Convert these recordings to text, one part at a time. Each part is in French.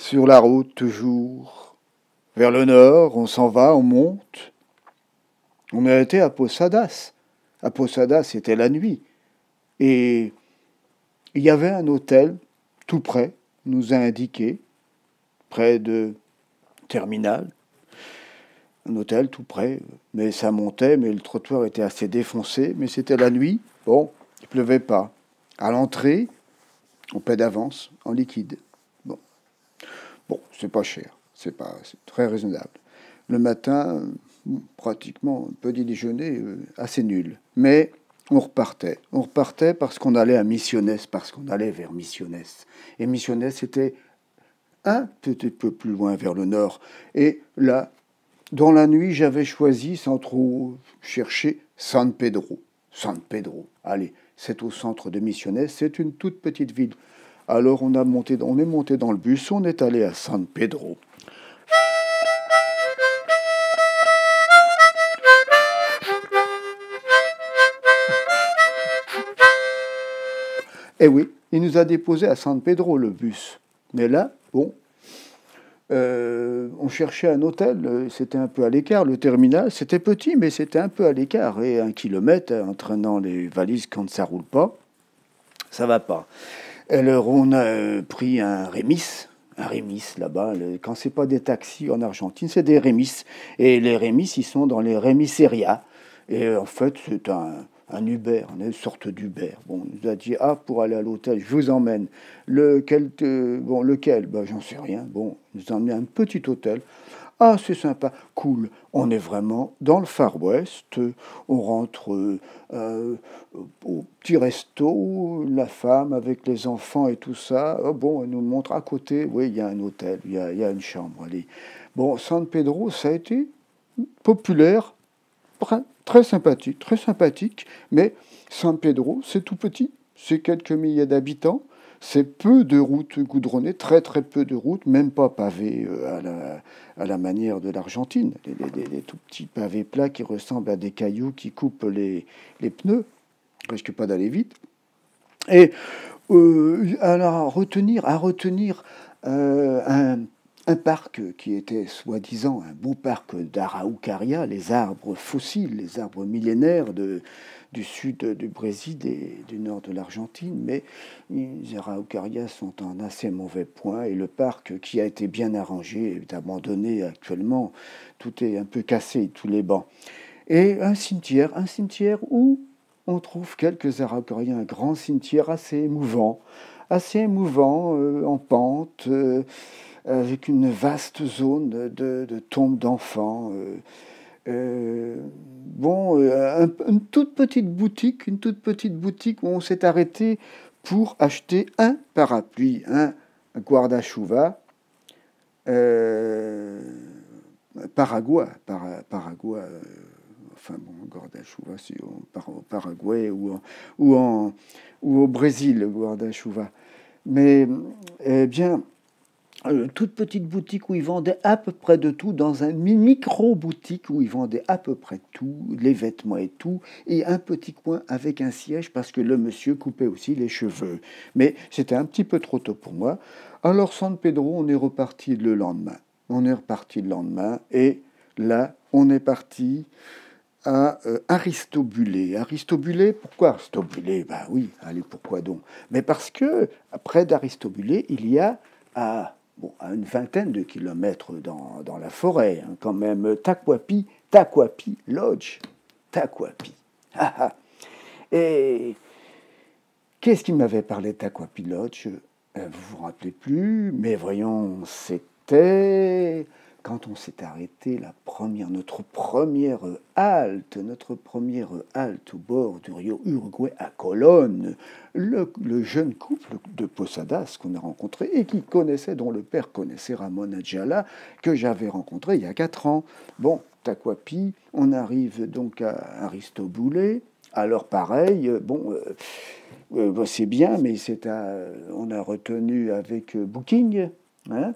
Sur la route toujours. Vers le nord, on s'en va, on monte. On a été à Posadas. À Posadas, c'était la nuit. Et il y avait un hôtel tout près, on nous a indiqué, près de Terminal. Un hôtel tout près, mais ça montait, mais le trottoir était assez défoncé, mais c'était la nuit. Bon, il pleuvait pas. À l'entrée, on paie d'avance, en liquide. Bon, c'est pas cher, c'est très raisonnable. Le matin, pratiquement, petit déjeuner assez nul. Mais on repartait. On repartait parce qu'on allait à Misiones, parce qu'on allait vers Misiones. Et Misiones était un petit peu plus loin vers le nord. Et là, dans la nuit, j'avais choisi, sans trop chercher, San Pedro. San Pedro, allez, c'est au centre de Misiones, c'est une toute petite ville. Alors on est monté dans le bus, on est allé à San Pedro. Eh oui, il nous a déposé à San Pedro, le bus. Mais là, bon, on cherchait un hôtel, c'était un peu à l'écart. Le terminal, c'était petit, mais c'était un peu à l'écart. Et 1 kilomètre, entraînant les valises quand ça roule pas, ça va pas. Alors on a pris un Rémis là-bas. Quand c'est pas des taxis en Argentine, c'est des Rémis. Et les Rémis, ils sont dans les Rémiserias. Et en fait, c'est un Uber, une sorte d'Uber. Bon, il nous a dit, pour aller à l'hôtel, je vous emmène. Lequel, j'en sais rien. Bon, il nous a emmené à un petit hôtel. C'est sympa, cool. On est vraiment dans le Far West. On rentre au petit resto, la femme avec les enfants et tout ça. Elle nous montre à côté, oui, il y a un hôtel, il y a une chambre. Allez. Bon, San Pedro, ça a été populaire, très sympathique, mais San Pedro, c'est tout petit, c'est quelques milliers d'habitants, c'est peu de routes goudronnées, très peu de routes, même pas pavées à la manière de l'Argentine, des tout petits pavés plats qui ressemblent à des cailloux qui coupent les pneus, risque pas d'aller vite. Et alors à retenir un parc qui était soi-disant un beau parc d'Araucaria, les arbres fossiles, les arbres millénaires du sud du Brésil et du nord de l'Argentine, mais les Araucarias sont en assez mauvais point et le parc qui a été bien arrangé est abandonné actuellement, tout est un peu cassé, tous les bancs. Et un cimetière où on trouve quelques Araucariens, un grand cimetière assez émouvant en pente, avec une vaste zone de tombes d'enfants. Une toute petite boutique où on s'est arrêté pour acheter un parapluie, un guarda-chuva Paraguay, guarda-chuva, c'est au Paraguay ou au Brésil, le guarda-chuva. Mais, bien, toute petite boutique où ils vendaient à peu près de tout, dans une micro-boutique où ils vendaient à peu près tout, les vêtements et tout, et un petit coin avec un siège parce que le monsieur coupait aussi les cheveux. Mais c'était un petit peu trop tôt pour moi. Alors San Pedro, on est reparti le lendemain. Et là, on est parti à Aristobulé. Aristobulé, pourquoi Aristobulé? Oui, allez, pourquoi donc? Mais parce que, près d'Aristobulé, il y a à une vingtaine de kilomètres dans la forêt, quand même, Tacuapi Lodge. Tacuapi. Et qu'est-ce qui m'avait parlé de Tacuapi Lodge? Vous vous rappelez plus, mais voyons, c'était quand on s'est arrêté notre première halte au bord du rio Uruguay à Colonne, le jeune couple de Posadas qu'on a rencontré et dont le père connaissait Ramon Adjala, que j'avais rencontré il y a 4 ans. Bon, Tacuapi, on arrive donc à Aristobulé. Alors pareil, c'est bien, mais on a retenu avec Booking, hein,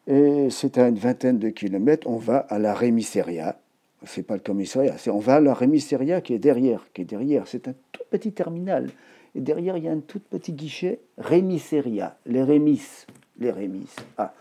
et c'est à une vingtaine de kilomètres. On va à la Rémisseria. C'est pas le commissariat, on va à la Rémisseria qui est derrière. C'est un tout petit terminal. et derrière il y a un tout petit guichet, Rémisseria, les rémisses, les rémisses. Ah.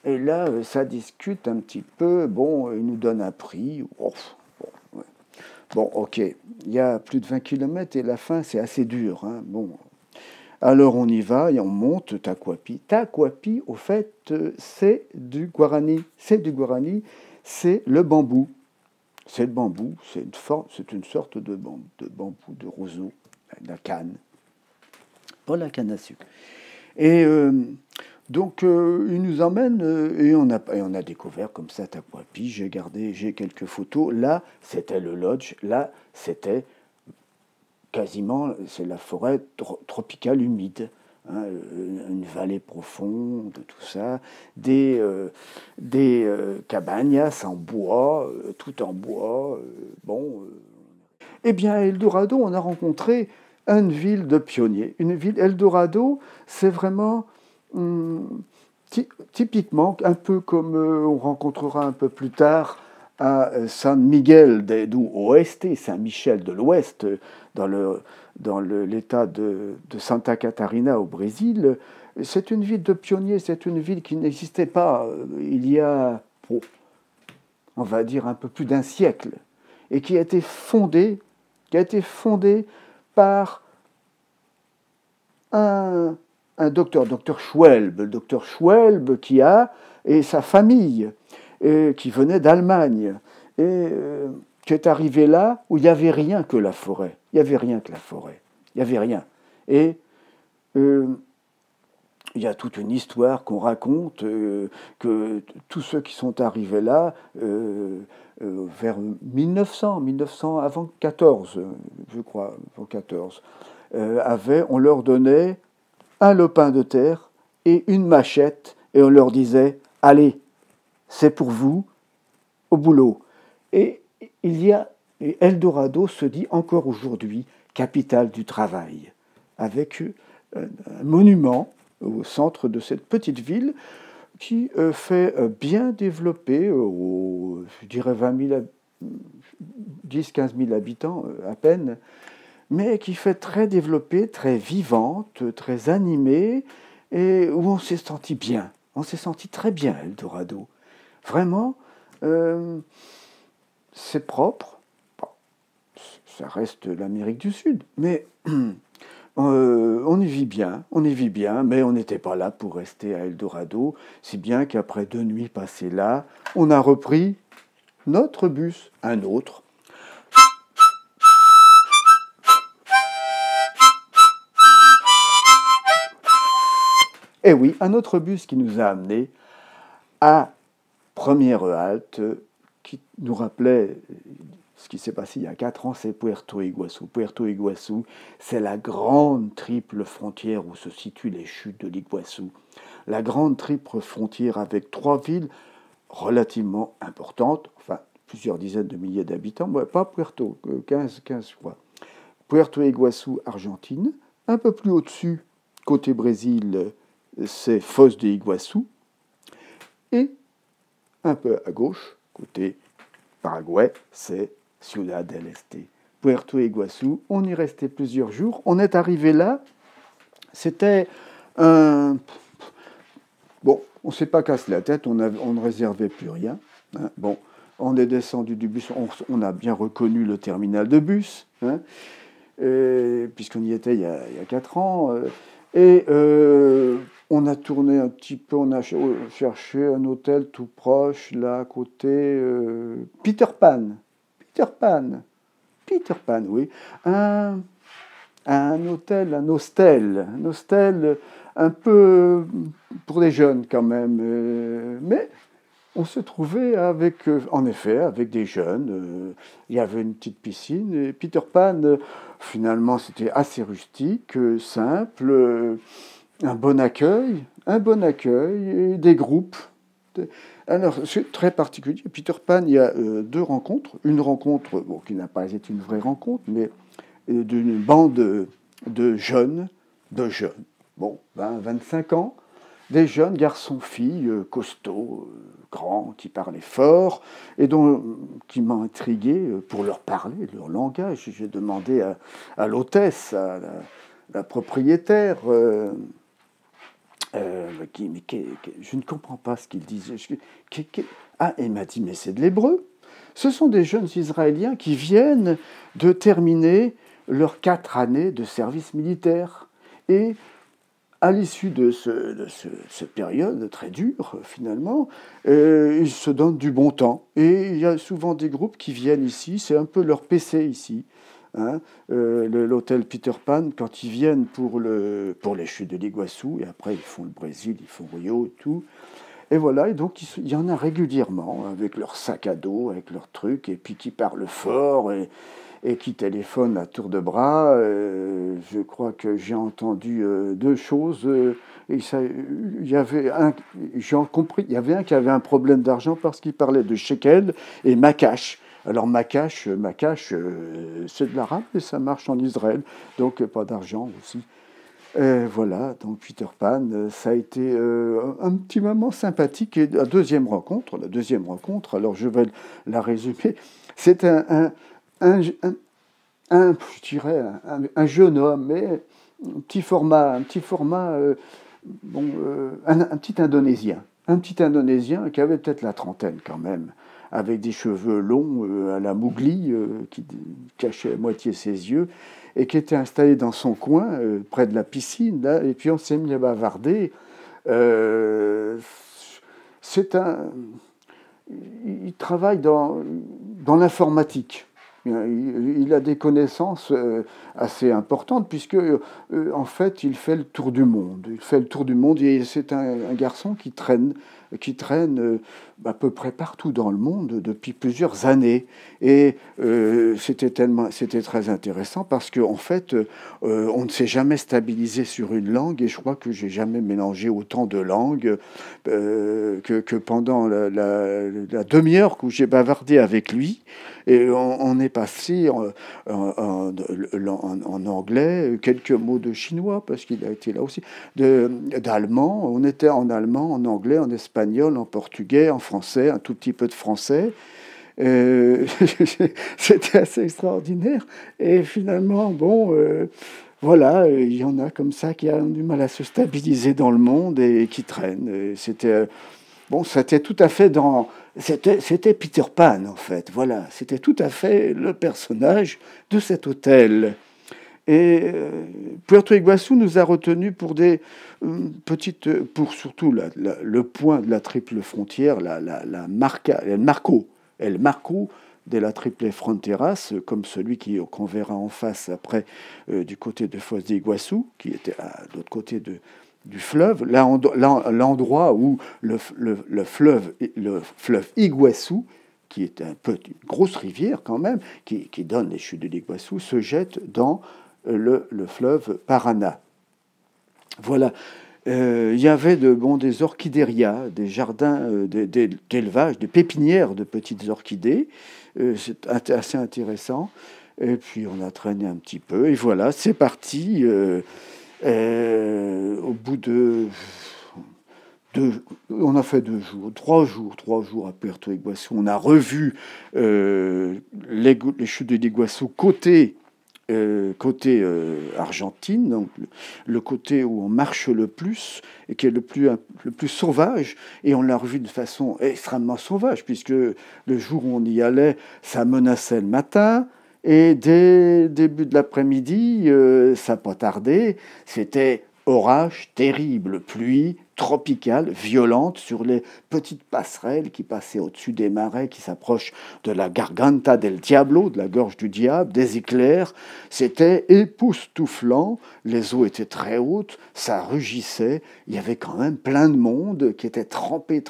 Et là, ça discute un petit peu, bon, ils nous donnent un prix, oh, bon, ouais. Bon, ok, il y a plus de 20 kilomètres et la fin c'est assez dur, hein. Bon. Alors on y va et on monte Tacuapi. Tacuapi, au fait, c'est du guarani, c'est le bambou. C'est le bambou, c'est une sorte de bambou, de roseau, de la canne, pas la canne à sucre. Et donc il nous emmène et on a découvert comme ça Tacuapi. J'ai quelques photos. Là, c'était le lodge. Là, c'était quasiment, c'est la forêt tropicale humide. Hein, une vallée profonde, tout ça, des cabañas en bois, tout en bois. Bon, eh bien, à Eldorado, on a rencontré une ville de pionniers. Une ville, Eldorado, c'est vraiment typiquement un peu comme on rencontrera un peu plus tard à San Miguel do Oeste, Saint-Michel de l'Ouest, dans l'État de Santa Catarina au Brésil. C'est une ville de pionniers, c'est une ville qui n'existait pas il y a, on va dire, un peu plus d'un siècle, et qui a été fondée par un docteur Schwelb, le docteur Schwelb et sa famille, qui venait d'Allemagne, et qui est arrivé là où il n'y avait rien que la forêt. Il n'y avait rien que la forêt. Il n'y avait rien. Et il y a toute une histoire qu'on raconte, que tous ceux qui sont arrivés là, vers 1900, avant 14, je crois, avant 14, on leur donnait un lopin de terre et une machette, et on leur disait « Allez, c'est pour vous, au boulot ». Et Eldorado se dit encore aujourd'hui capitale du travail, avec un monument au centre de cette petite ville qui fait bien développer, je dirais 10-15 000 habitants à peine, mais qui fait très développée, très vivante, très animée, et où on s'est senti bien. On s'est senti très bien à Eldorado. Vraiment, c'est propre. Bon, ça reste l'Amérique du Sud, mais on y vit bien, mais on n'était pas là pour rester à Eldorado, si bien qu'après 2 nuits passées là, on a repris notre bus, un autre. Et oui, un autre bus qui nous a amenés à première halte, qui nous rappelait ce qui s'est passé il y a 4 ans, c'est Puerto Iguazú. Puerto Iguazú, c'est la grande triple frontière où se situent les chutes de l'Iguazú. La grande triple frontière avec 3 villes relativement importantes, enfin plusieurs dizaines de milliers d'habitants, pas Puerto, 15 je crois. Puerto Iguazú, Argentine. Un peu plus au-dessus, côté Brésil, c'est Foz de Iguazú. Et un peu à gauche, côté Paraguay, c'est Ciudad del Este. Puerto Iguazú, on y restait plusieurs jours. On est arrivé là, c'était un... Bon, on ne s'est pas cassé la tête, on ne réservait plus rien. Hein. Bon, on est descendu du bus, on a bien reconnu le terminal de bus, hein, puisqu'on y était il y a 4 ans. On a tourné un petit peu, on a cherché un hôtel tout proche, là, à côté, Peter Pan, oui. Un hôtel, un hostel un peu pour les jeunes quand même. Mais on se trouvait en effet, avec des jeunes. Il y avait une petite piscine. Et Peter Pan, finalement, c'était assez rustique, simple. Un bon accueil, et des groupes. Alors, c'est très particulier. Peter Pan, il y a 2 rencontres. Une rencontre, bon, qui n'a pas été une vraie rencontre, mais d'une bande de jeunes, bon, 25 ans, des jeunes garçons, filles, costauds, grands, qui parlaient fort, et qui m'ont intrigué pour leur parler, leur langage. J'ai demandé à l'hôtesse, la propriétaire, je ne comprends pas ce qu'il disait. Ah, il m'a dit, mais c'est de l'hébreu. Ce sont des jeunes Israéliens qui viennent de terminer leurs 4 années de service militaire. Et à l'issue de cette période très dure, finalement, ils se donnent du bon temps. Et il y a souvent des groupes qui viennent ici, c'est un peu leur PC ici. Hein, l'hôtel Peter Pan, quand ils viennent pour les chutes de l'Iguassou, et après ils font le Brésil, ils font Rio et tout. Et voilà, et donc il y en a régulièrement, avec leur sac à dos, avec leurs trucs, et puis qui parlent fort, et qui téléphonent à tour de bras. Je crois que j'ai entendu 2 choses. Et ça, il y avait un, j'ai compris, il y avait un qui avait un problème d'argent parce qu'il parlait de shekel et makash. Alors makash, c'est de l'arabe et ça marche en Israël, donc pas d'argent aussi. Voilà, donc Peter Pan, ça a été un petit moment sympathique. Et la deuxième rencontre, alors je vais la résumer, c'est un, je dirais, un jeune homme, mais un petit format, bon, un petit Indonésien qui avait peut-être la trentaine quand même, avec des cheveux longs à la Mowgli qui cachaient à moitié ses yeux et qui était installé dans son coin près de la piscine là, et puis on s'est mis à bavarder. Euh, c'est un, il travaille dans l'informatique. Il a des connaissances assez importantes puisque, en fait, il fait le tour du monde. Il fait le tour du monde et c'est un garçon qui traîne à peu près partout dans le monde depuis plusieurs années. Et c'était très intéressant parce qu'en fait, on ne s'est jamais stabilisé sur une langue et je crois que j'ai jamais mélangé autant de langues que pendant la demi-heure où j'ai bavardé avec lui. Et on est passé en anglais, quelques mots de chinois, parce qu'il a été là aussi, d'allemand. On était en allemand, en anglais, en espagnol, en portugais, en français, un tout petit peu de français. Euh, C'était assez extraordinaire. Et finalement, bon, voilà, il y en a comme ça qui ont du mal à se stabiliser dans le monde et qui traînent. Bon, c'était tout à fait C'était Peter Pan, en fait. Voilà, c'était tout à fait le personnage de cet hôtel. Et Puerto Iguaçu nous a retenus pour des pour surtout le point de la triple frontière, la marca, El Marco de la Triple Fronteras, comme celui qu'on verra en face après du côté de Foz d'Iguaçu, qui était à l'autre côté du fleuve, l'endroit où le fleuve Iguaçu, qui est un peu une grosse rivière quand même, qui donne les chutes de l'Iguaçu, se jette dans le fleuve Paraná. Voilà. Il y avait des orchidérias, des jardins d'élevage, des pépinières de petites orchidées. C'est assez intéressant. Et puis on a traîné un petit peu. Et voilà, c'est parti. Au bout on a fait 2 jours, 3 jours à Puerto Iguaçu. On a revu les chutes de l'Iguaçu côté Argentine, donc le côté où on marche le plus et qui est le plus sauvage, et on l'a revu de façon extrêmement sauvage, puisque le jour où on y allait, ça menaçait le matin, et dès le début de l'après-midi, ça n'a pas tardé, c'était orage terrible, pluie tropicale, violente, sur les petites passerelles qui passaient au-dessus des marais, qui s'approchent de la Garganta del Diablo, de la gorge du diable, des éclairs. C'était époustouflant, les eaux étaient très hautes, ça rugissait, il y avait quand même plein de monde qui était trempé.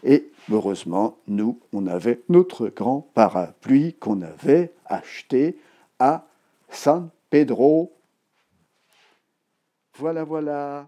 Et heureusement, nous, on avait notre grand parapluie qu'on avait acheté à San Pedro. Voilà.